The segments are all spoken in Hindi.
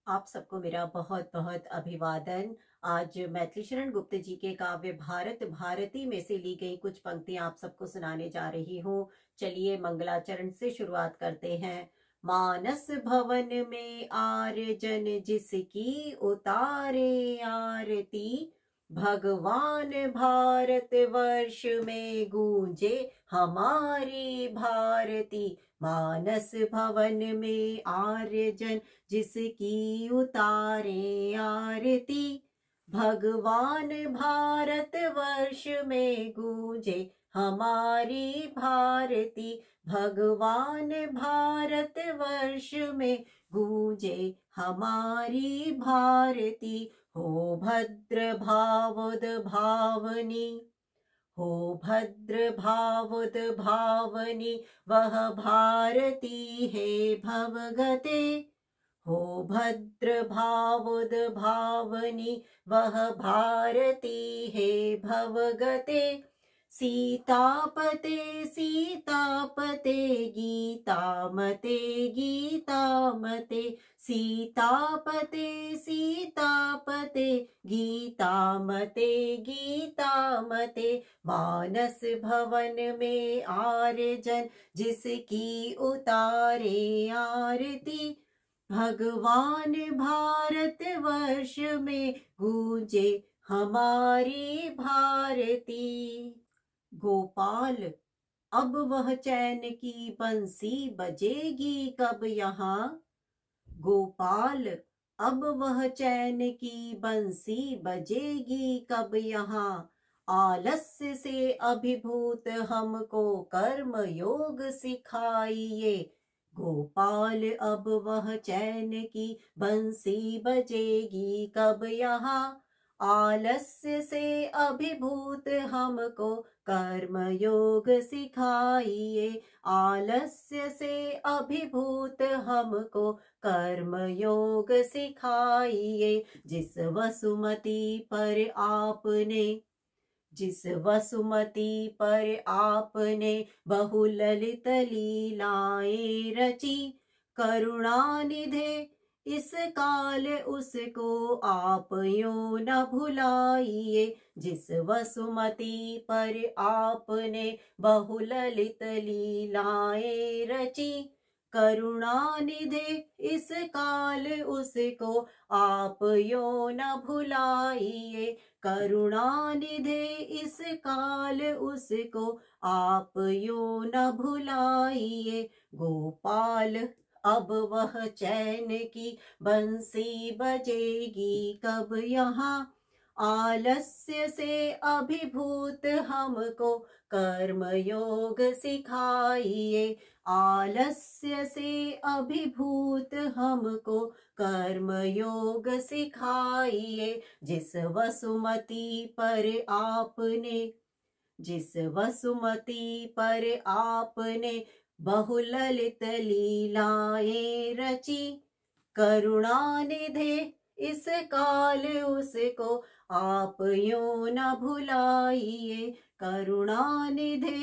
आप सबको मेरा बहुत बहुत अभिवादन। आज मैथिली शरण गुप्त जी के काव्य भारत भारती में से ली गई कुछ पंक्तियां आप सबको सुनाने जा रही हूँ। चलिए मंगलाचरण से शुरुआत करते हैं। मानस भवन में आर्यजन जिसकी उतारे आरती, भगवान भारत वर्ष में गूंजे हमारी भारती। मानस भवन में आर्यजन जिसकी उतारे आरती, भगवान भारत वर्ष में गूंजे हमारी भारती। भगवान भारत वर्ष में गूंजे हमारी भारती। हो भद्र भावुद भावनी, हो भद्र भावुद भावनी, वह भारती है भवगते। हो भद्र भावुद भावनी, वह भारती है भवगते। सीतापते सीतापते गीतामते गीतामते, सीतापते सीतापते गीतामते गीतामते। मानस भवन में आर्यजन जिसकी उतारे आरती, भगवान भारत वर्ष में गूंजे हमारी भारती। गोपाल अब वह चैन की बंसी बजेगी कब यहाँ, गोपाल अब वह चैन की बंसी बजेगी कब यहाँ। आलस्य से अभिभूत हमको कर्म योग सिखाइए, गोपाल अब वह चैन की बंसी बजेगी कब यहाँ। आलस्य से अभिभूत हमको कर्म योग सिखाइए, आलस्य से अभिभूत हमको कर्म योग सिखाइए। जिस वसुमती पर आपने, जिस वसुमती पर आपने बहु ललित लीलाएं रची, करुणानिधे इस काल उसको आप यूं न भुलाइए। जिस वसुमती पर आपने बहु ललित लीलाएं रची, करुणानिधे इस काल उसको आप यूं न भुलाइए। करुणानिधे इस काल उसको आप यूं न भुलाइए। गोपाल अब वह चैन की बंसी बजेगी कब यहाँ। आलस्य से अभिभूत हमको कर्म योग सिखाइए, आलस्य से अभिभूत हमको कर्म योग सिखाइए। जिस वसुमती पर आपने, जिस वसुमती पर आपने बहु ललित लीलाएं रची, करुणानिधे इस काल उसको आप यूं न भुलाइए। करुणानिधे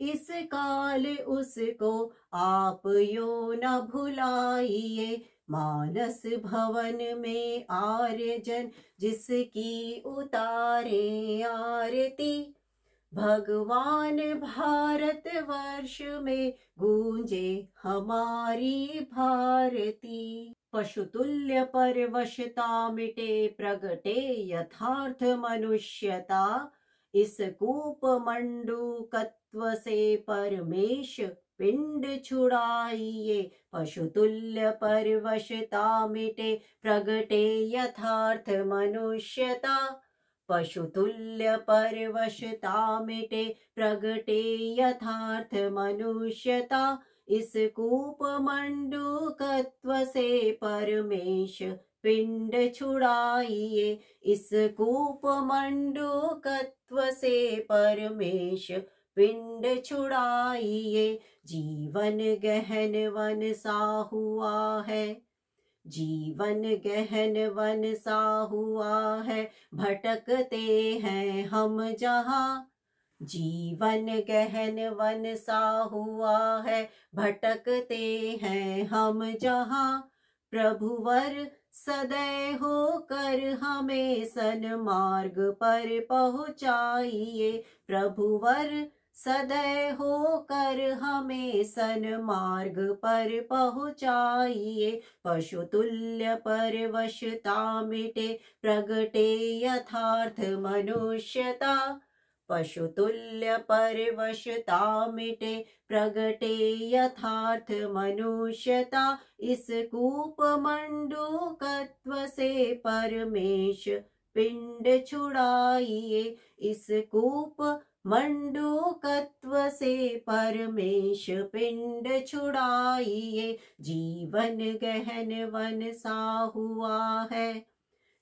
इस काल उसको आप यूं न भुलाइए। मानस भवन में आर्यजन जिसकी उतारे आरती, भगवान भारत वर्ष में गूंजे हमारी भारती। पशुतुल्य परवशता मिटे प्रगटे यथार्थ मनुष्यता, इस कूप मंडूकत्व से परमेश पिंड छुड़ाइए। पशुतुल्य परवशता मिटे प्रगटे यथार्थ मनुष्यता, पशुतुल्य परवशता मिटे प्रगटे यथार्थ मनुष्यता। इस कूप मंडूकत्व से परमेश पिंड छुड़ाइए। इस कूप मंडूकत्व से परमेश पिंड छुड़ाइए। जीवन गहन वन सा हुआ है, जीवन गहन वन सा हुआ है, भटकते हैं हम जहाँ। जीवन गहन वन सा हुआ है, भटकते हैं हम जहाँ। प्रभुवर सदैव होकर हमें सन्मार्ग पर पहुँचाइए। प्रभुवर सदैव होकर हमें सन्मार्ग पर पहुँचाइए। पशुतुल्य परवशता मिटे, प्रगटे यथार्थ मनुष्यता। पशुतुल्य परवशता मिटे, प्रगटे यथार्थ मनुष्यता। इस कूप मंडूकत्व से परमेश पिंड छुड़ाइए। इस कूप मंडूकत्व से परमेश पिंड छुड़ाइए। जीवन गहन वन सा हुआ है,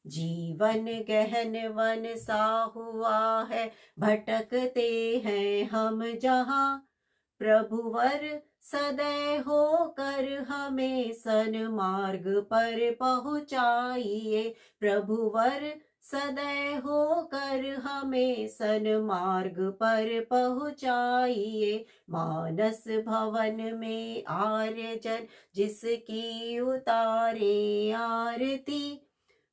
जीवन गहन वन सा हुआ है। भटकते हैं हम जहाँ, प्रभुवर सदैव होकर हमें सन्मार्ग पर पहुँचाइए। प्रभुवर सदैव होकर हमें सन्मार्ग पर पहुँचाइए। मानस भवन में आर्यजन जिसकी उतारे आरती,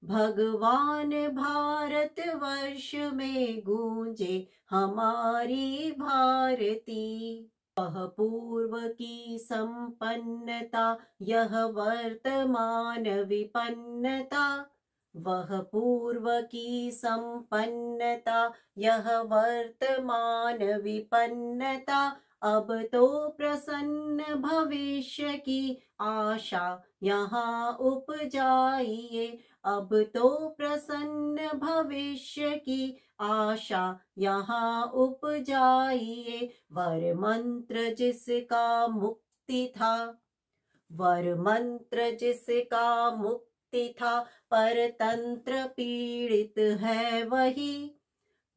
भगवान भारत वर्ष में गूंजे हमारी भारती। वह पूर्व की संपन्नता, यह वर्तमान विपन्नता। वह पूर्व की संपन्नता, यह वर्तमान विपन्नता। अब तो प्रसन्न भविष्य की आशा यहाँ उपजाइए। अब तो प्रसन्न भविष्य की आशा यहाँ उपजाइए। वर मंत्र जिसका मुक्ति था, वर मंत्र जिसका मुक्ति था, परतंत्र पीड़ित है वही।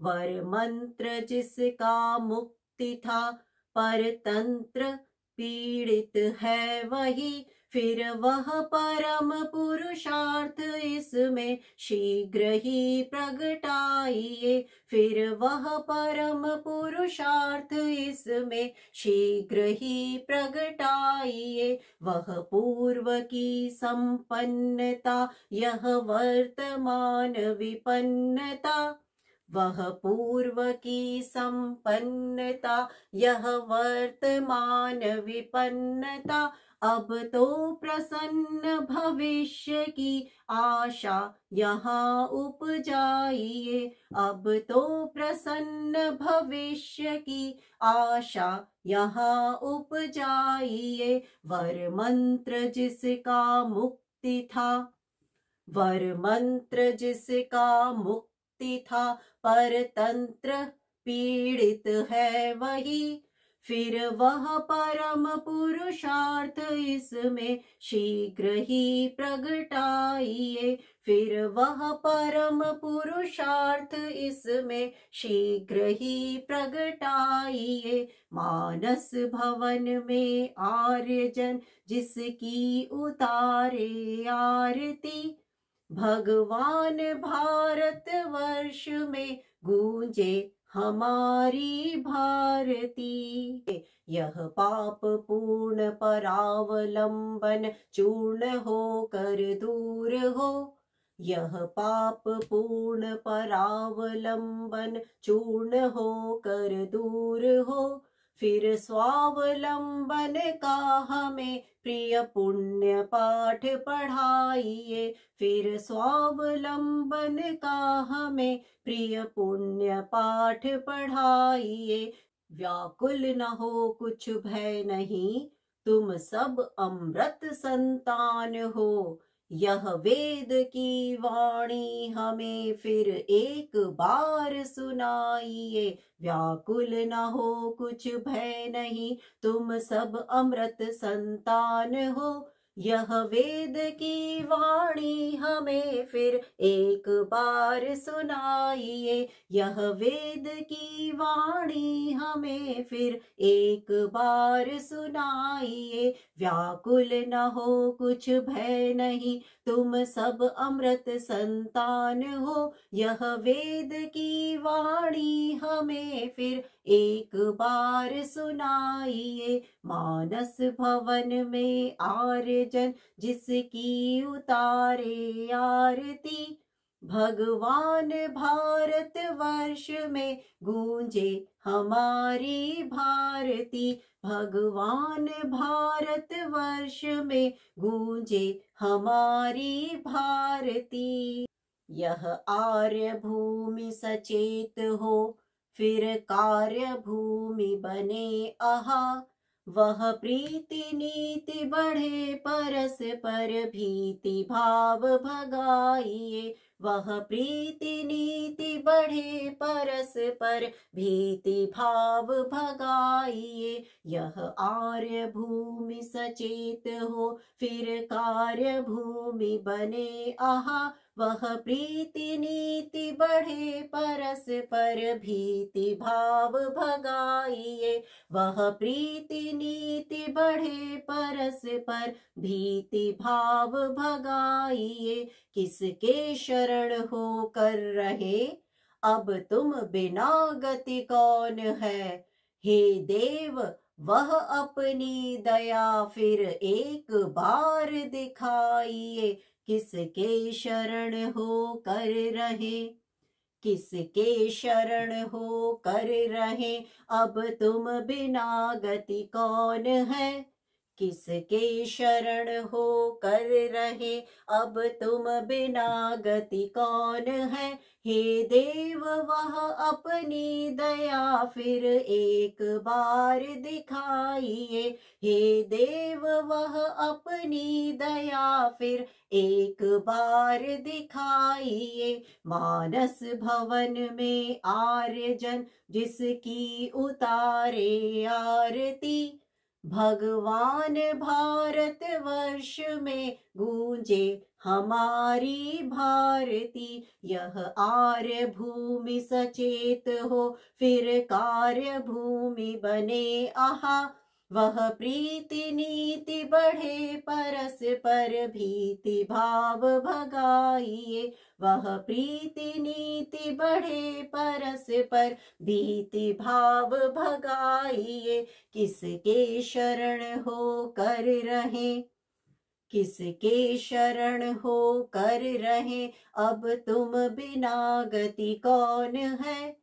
वर मंत्र जिसका मुक्ति था, परतंत्र पीड़ित है वही। फिर वह परम पुरुषार्थ इसमें शीघ्र ही प्रगटाइए। फिर वह परम पुरुषार्थ इसमें शीघ्र ही प्रगटाइए। वह पूर्व की संपन्नता, यह वर्तमान विपन्नता। वह पूर्व की संपन्नता, यह वर्तमान विपन्नता। अब तो प्रसन्न भविष्य की आशा यहाँ उपजाइए। अब तो प्रसन्न भविष्य की आशा यहाँ उपजाइए। वर मंत्र जिसका मुक्ति था, वर मंत्र जिसका मुक्ति था, परतंत्र पीड़ित है वही। फिर वह परम पुरुषार्थ इसमें शीघ्र ही प्रगटाइए। फिर वह परम पुरुषार्थ इसमें शीघ्र ही प्रगटाइए। मानस भवन में आर्यजन जिसकी उतारे आरती, भगवान भारत वर्ष में गूंजे हमारी भारती। यह पाप पूर्ण परावलंबन चूर्ण होकर दूर हो। यह पाप पूर्ण परावलंबन चूर्ण होकर दूर हो। फिर स्वावलंबन का हमें प्रिय पुण्य पाठ पढ़ाइए। फिर स्वावलंबन का हमें प्रिय पुण्य पाठ पढ़ाइए। व्याकुल न हो कुछ भय नहीं, तुम सब अमृत संतान हो। यह वेद की वाणी हमें फिर एक बार सुनाइए। व्याकुल न हो कुछ भय नहीं, तुम सब अमृत संतान हो। यह वेद की वाणी हमें फिर एक बार सुनाइए। यह वेद की वाणी हमें फिर एक बार सुनाइए। व्याकुल न हो कुछ भय नहीं, तुम सब अमृत संतान हो। यह वेद की वाणी हमें फिर एक बार सुनाइए। मानस भवन में आर्य जन जिसकी उतारे आरती। भगवान भारत वर्ष में गूंजे हमारी भारती। भगवान भारत वर्ष में गूंजे हमारी भारती। यह आर्य भूमि सचेत हो, फिर कार्य भूमि बने आहा। वह प्रीति नीति बढ़े, परस्पर भीति भाव भगाइए। वह प्रीति नीति बढ़े, परस्पर भीति भाव भगाइए। यह आर्य भूमि सचेत हो, फिर कार्य भूमि बने आहा। वह प्रीति नीति बढ़े, परस्पर भीति भाव भगाइए। वह प्रीति नीति बढ़े, परस्पर भीति भाव भगाइए। किसके शरण हो कर रहे अब तुम बिना गति कौन है। हे देव वह अपनी दया फिर एक बार दिखाइए। किसके शरण हो कर रहे, किसके शरण हो कर रहे अब तुम बिना गति कौन है। किसके शरण हो कर रहे अब तुम बिना गति कौन है। हे देव वह अपनी दया फिर एक बार दिखाइए। हे देव वह अपनी दया फिर एक बार दिखाइए। मानस भवन में आर्य जन जिसकी उतारे आरती। भगवान भारत वर्ष में गूंजे हमारी भारती। यह आर्य भूमि सचेत हो, फिर कार्य भूमि बने आहा। वह प्रीति नीति बढ़े, परस्पर भीति भाव भगाइए। वह प्रीति नीति बढ़े, परस्पर भीति भाव भगाइए। किसके शरण हो कर रहे, किसके शरण हो कर रहे अब तुम बिना गति कौन है।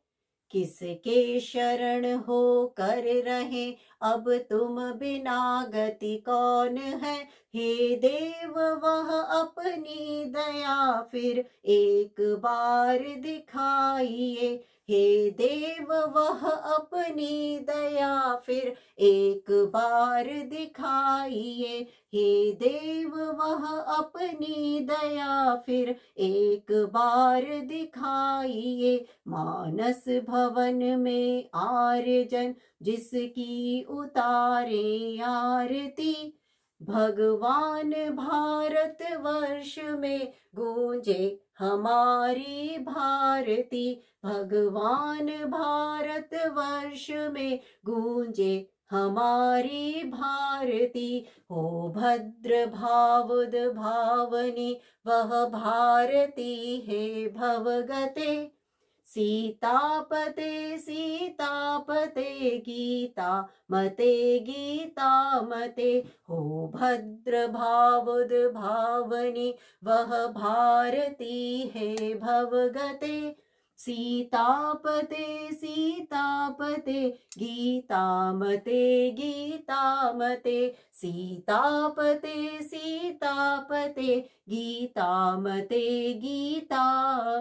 किसके शरण हो कर रहे अब तुम बिना गति कौन है। हे देव वह अपनी दया फिर एक बार दिखाइए। हे देव वह अपनी दया फिर एक बार दिखाइए। हे देव वह अपनी दया फिर एक बार दिखाइए। मानस भवन में आर्य जन जिसकी उतारे आरती। भगवान भारत वर्ष में गूंजे हमारी भारती। भगवान भारत वर्ष में गूंजे हमारी भारती। हो भद्र भावुद भावनी वह भारती है भवगते। सीतापते सीतापते गीता मते गीता मते। हो भद्र भावुद भावनी वह भारती है भवगते। सीतापते सीतापते गीता मते गीता मते। सीतापते सीतापते गीता मते गीता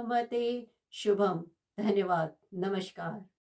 मते। शुभम। धन्यवाद। नमस्कार।